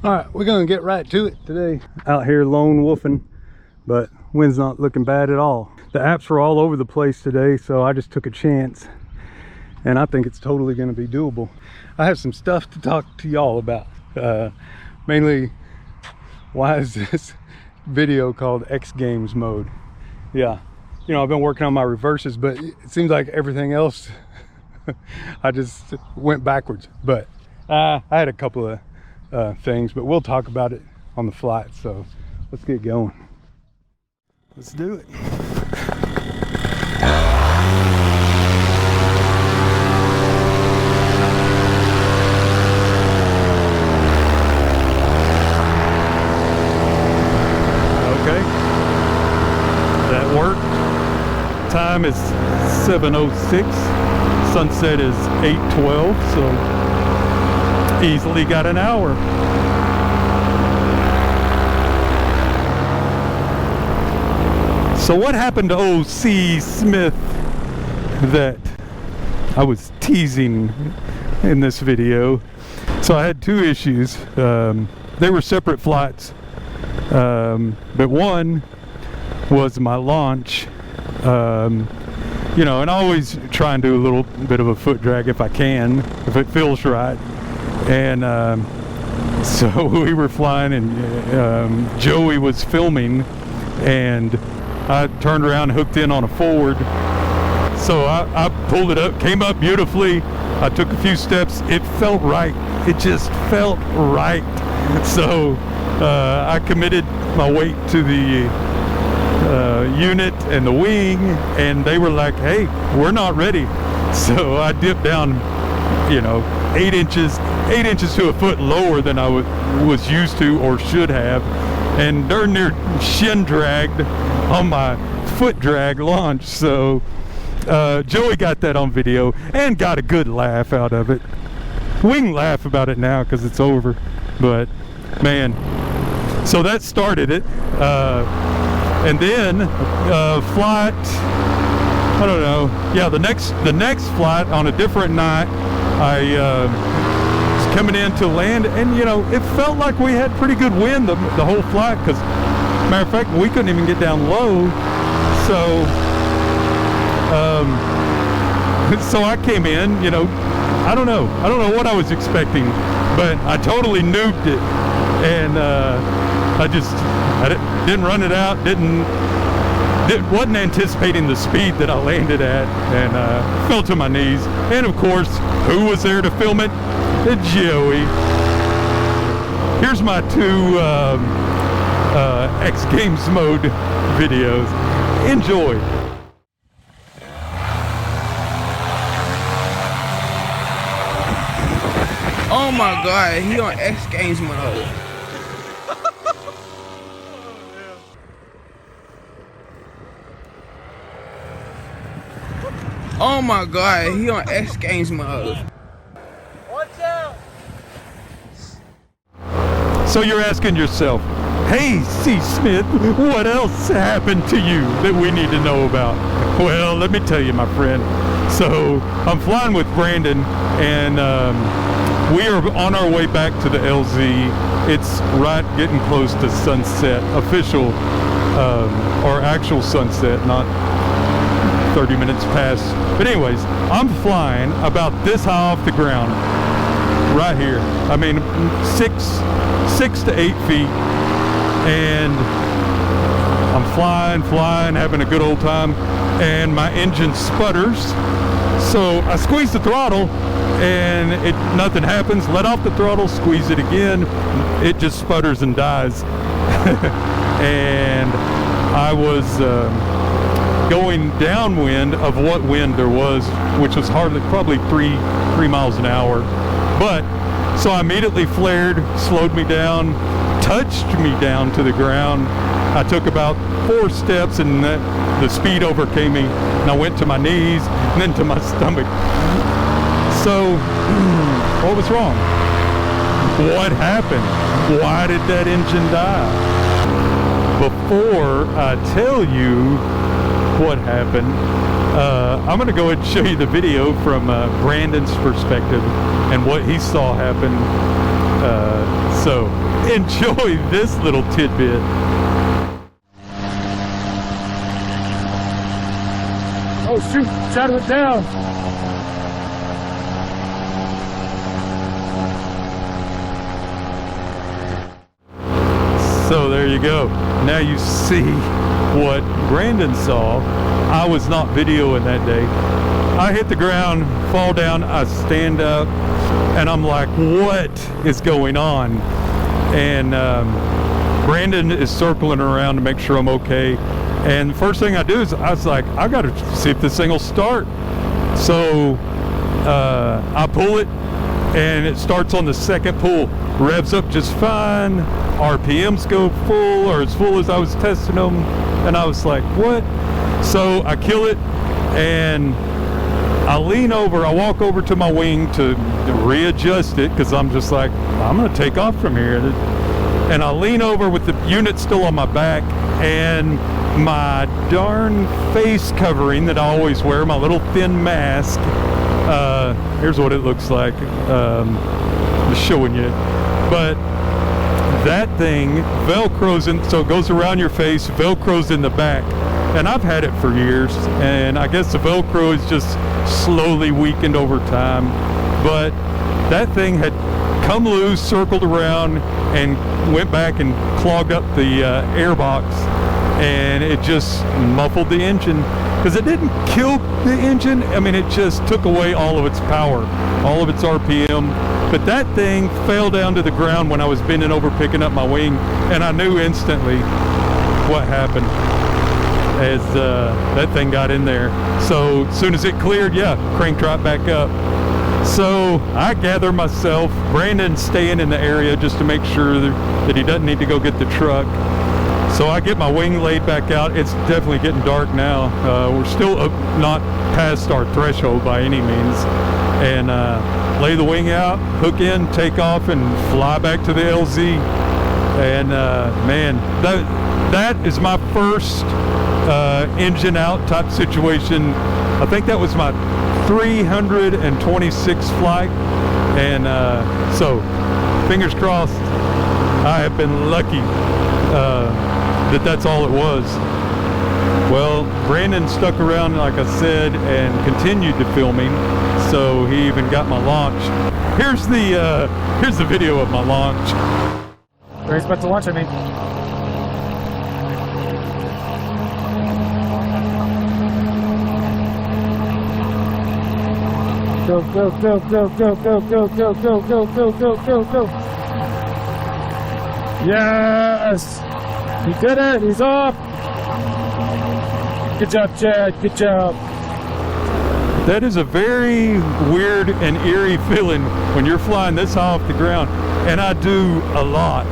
All right, we're gonna get right to it today. Out here lone wolfing, but wind's not looking bad at all. The apps were all over the place today, so I just took a chance, and I think it's totally gonna be doable. I have some stuff to talk to y'all about. Mainly, why is this video called X Games mode? Yeah, you know, I've been working on my reverses, but it seems like everything else I just went backwards. But I had a couple of things, but we'll talk about it on the flight. So let's get going. Let's do it. Okay, that worked. Time is 7:06. Sunset is 8:12. So easily got an hour. So what happened to O.C. Smith that I was teasing in this video? So I had two issues. They were separate flights, but one was my launch. You know, and I always try and do a little bit of a foot drag if I can, if it feels right. And so we were flying, and Joey was filming, and I turned around and hooked in on a forward. So I pulled it up, came up beautifully. I took a few steps. It felt right. It just felt right. So I committed my weight to the unit and the wing, and they were like, hey, we're not ready. So I dipped down, you know, 8 inches to a foot lower than I was used to or should have, and darn near shin dragged on my foot drag launch. So Joey got that on video and got a good laugh out of it. We can laugh about it now because it's over, but man, so that started it. And then flight, I don't know, yeah, the next flight on a different night, I was coming in to land, and you know, it felt like we had pretty good wind the whole flight, because matter of fact, we couldn't even get down low. So so I came in, you know, I don't know what I was expecting, but I totally nuked it. And I didn't run it out, wasn't anticipating the speed that I landed at, and fell to my knees. And of course, who was there to film it? Joey. Here's my two X Games mode videos. Enjoy. Oh my God, he on X Games mode. Oh my God, he on X Games mode. Watch out! So you're asking yourself, hey, C. Smith, what else happened to you that we need to know about? Well, let me tell you, my friend. So I'm flying with Brandon, and we are on our way back to the LZ. It's right getting close to sunset, official or actual sunset, not 30 minutes past. But anyways, I'm flying about this high off the ground, right here. I mean, 6 to 8 feet, and I'm flying, having a good old time, and my engine sputters. So I squeeze the throttle, and nothing happens. Let off the throttle, squeeze it again, it just sputters and dies. And I was going downwind of what wind there was, which was probably three miles an hour. But so I immediately flared, slowed me down, touched me down to the ground. I took about 4 steps, and the speed overcame me, and I went to my knees and then to my stomach. So what was wrong? What happened? Why did that engine die? Before I tell you what happened, I'm going to go ahead and show you the video from Brandon's perspective and what he saw happen. So enjoy this little tidbit. Oh shoot, shut it down. So there you go. Now you see what Brandon saw. I was not videoing that day. I hit the ground, fall down, I stand up, and I'm like, what is going on? And Brandon is circling around to make sure I'm okay. And the first thing I do is I was like, I gotta see if this thing will start. So I pull it, and it starts on the second pull. Revs up just fine. RPMs go full, or as full as I was testing them. And I was like, what? So I kill it, and I lean over, I walk over to my wing to readjust it, because I'm just like, I'm gonna take off from here. And I lean over with the unit still on my back, and my darn face covering that I always wear, my little thin mask, here's what it looks like. I'm just showing you. But that thing velcros in, so it goes around your face, velcros in the back. And I've had it for years, and I guess the velcro is just slowly weakened over time. But that thing had come loose, circled around, and went back and clogged up the air box, and it just muffled the engine. Because it didn't kill the engine, I mean, it just took away all of its power, all of its RPM. But that thing fell down to the ground when I was bending over picking up my wing, and I knew instantly what happened as that thing got in there. So as soon as it cleared, yeah, cranked right back up. So I gather myself, Brandon's staying in the area just to make sure that he doesn't need to go get the truck. So I get my wing laid back out. It's definitely getting dark now. We're still not past our threshold by any means. And lay the wing out, hook in, take off, and fly back to the LZ. And man, that is my first engine out type situation. I think that was my 326th flight. And so fingers crossed, I have been lucky that's all it was. Well, Brandon stuck around, like I said, and continued to filming, so he even got my launch. Here's the video of my launch. Where are you supposed to launch at me? Go, go, go, go, go, go, go, go, go, go, go, go, go, go. Yes! He did it! He's off! Good job, Chad. Good job. That is a very weird and eerie feeling when you're flying this high off the ground. And I do a lot.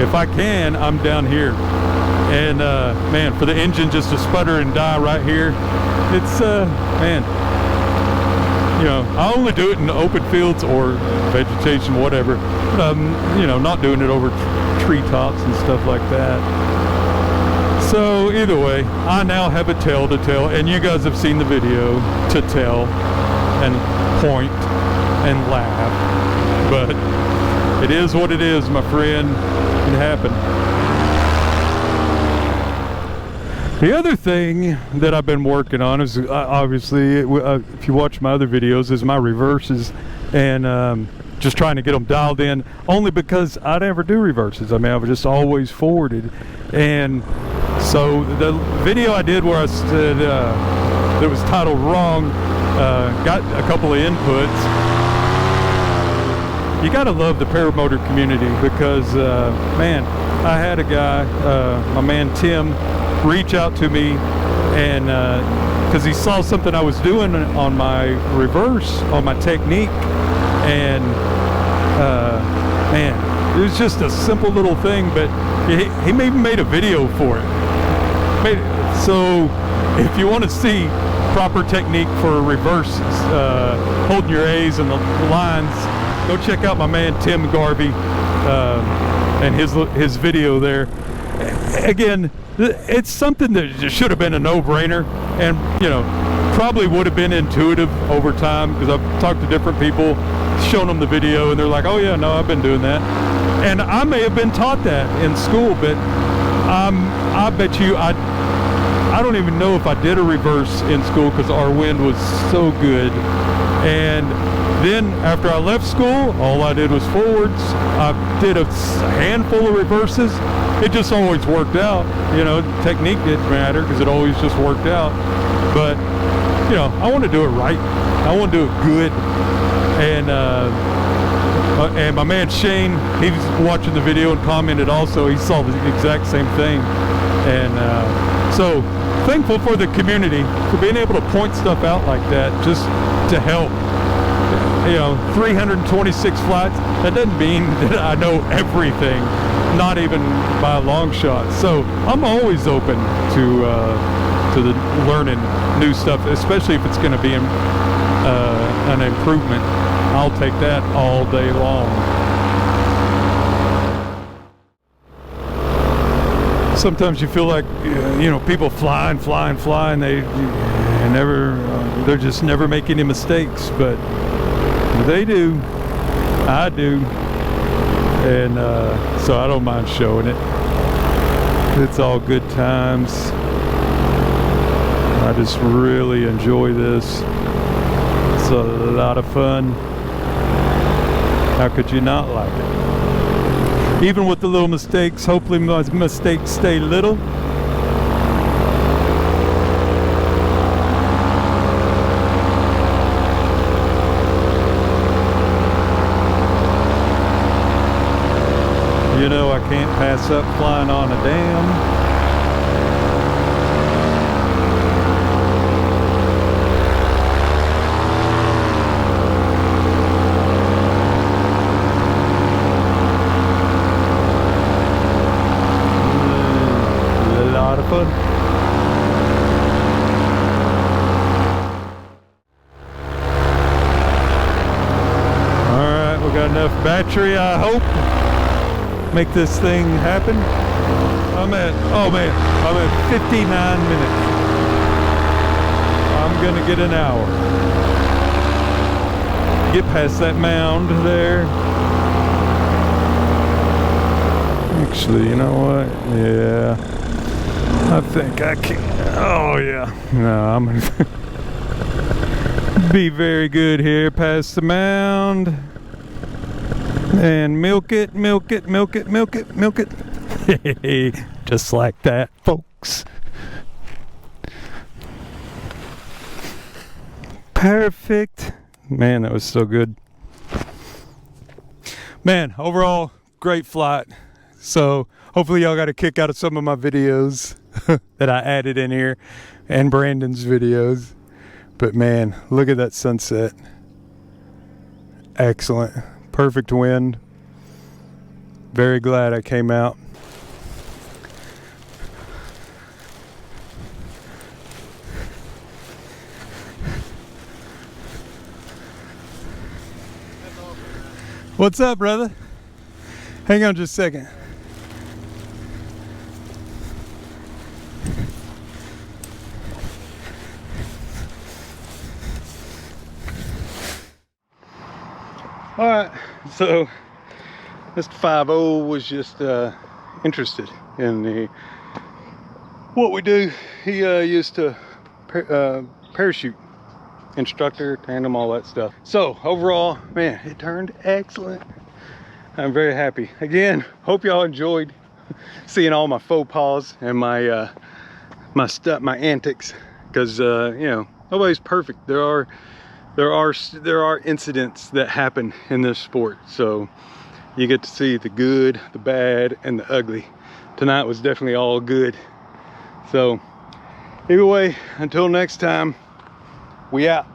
If I can, I'm down here. And man, for the engine just to sputter and die right here, it's man, you know, I only do it in open fields or vegetation, whatever. You know, not doing it over treetops and stuff like that. So either way, I now have a tale to tell, and you guys have seen the video to tell and point and laugh. But it is what it is, my friend. It happened. The other thing that I've been working on is obviously, if you watch my other videos, is my reverses, and just trying to get them dialed in, only because I never do reverses. I mean, I've just always forwarded. And so the video I did where I said that was titled wrong, got a couple of inputs. You gotta love the paramotor community, because man, I had a guy, my man Tim, reach out to me, and because he saw something I was doing on my reverse, on my technique, and man, it was just a simple little thing, but he maybe made a video for it. So if you want to see proper technique for reverses, holding your A's and the lines, go check out my man Tim Garvey and his video there. Again, it's something that should have been a no-brainer, and you know, probably would have been intuitive over time, because I've talked to different people, shown them the video, and they're like, oh yeah, no, I've been doing that. And I may have been taught that in school, but I bet you I don't even know if I did a reverse in school because our wind was so good. And then after I left school, all I did was forwards. I did a handful of reverses. It just always worked out. You know, technique didn't matter because it always just worked out. But, you know, I want to do it right. I want to do it good. And my man Shane, he was watching the video and commented also. He saw the exact same thing. And so thankful for the community for being able to point stuff out like that just to help. You know, 326 flights, that doesn't mean that I know everything, not even by a long shot. So I'm always open to the learning new stuff, especially if it's going to be an improvement. I'll take that all day long. Sometimes you feel like, you know, people fly and fly and fly, and they're just never make any mistakes, but they do. I do. And so I don't mind showing it. It's all good times. I just really enjoy this. It's a lot of fun. How could you not like it? Even with the little mistakes, hopefully my mistakes stay little. You know, I can't pass up flying on a dam. A lot of fun. All right, we got enough battery, I hope. Make this thing happen. I'm at 59 minutes. I'm gonna get an hour. Get past that mound there. Actually, you know what? Yeah, I think I can. Oh yeah. No, I'm gonna be very good here past the mound. And milk it, milk it, milk it, milk it, milk it. Just like that, folks. Perfect. Man, that was so good. Man, overall, great flight. So hopefully y'all got a kick out of some of my videos that I added in here and Brandon's videos. But man, look at that sunset. Excellent. Perfect wind. Very glad I came out. What's up, brother? Hang on just a second. All right, so Mr. 50 was just interested in what we do. He used to parachute instructor, tandem, all that stuff. So overall, man, it turned excellent. I'm very happy. Again, hope y'all enjoyed seeing all my faux pas and my my antics, because you know, nobody's perfect. There are incidents that happen in this sport, so you get to see the good, the bad, and the ugly. Tonight was definitely all good. So either way, until next time, we out.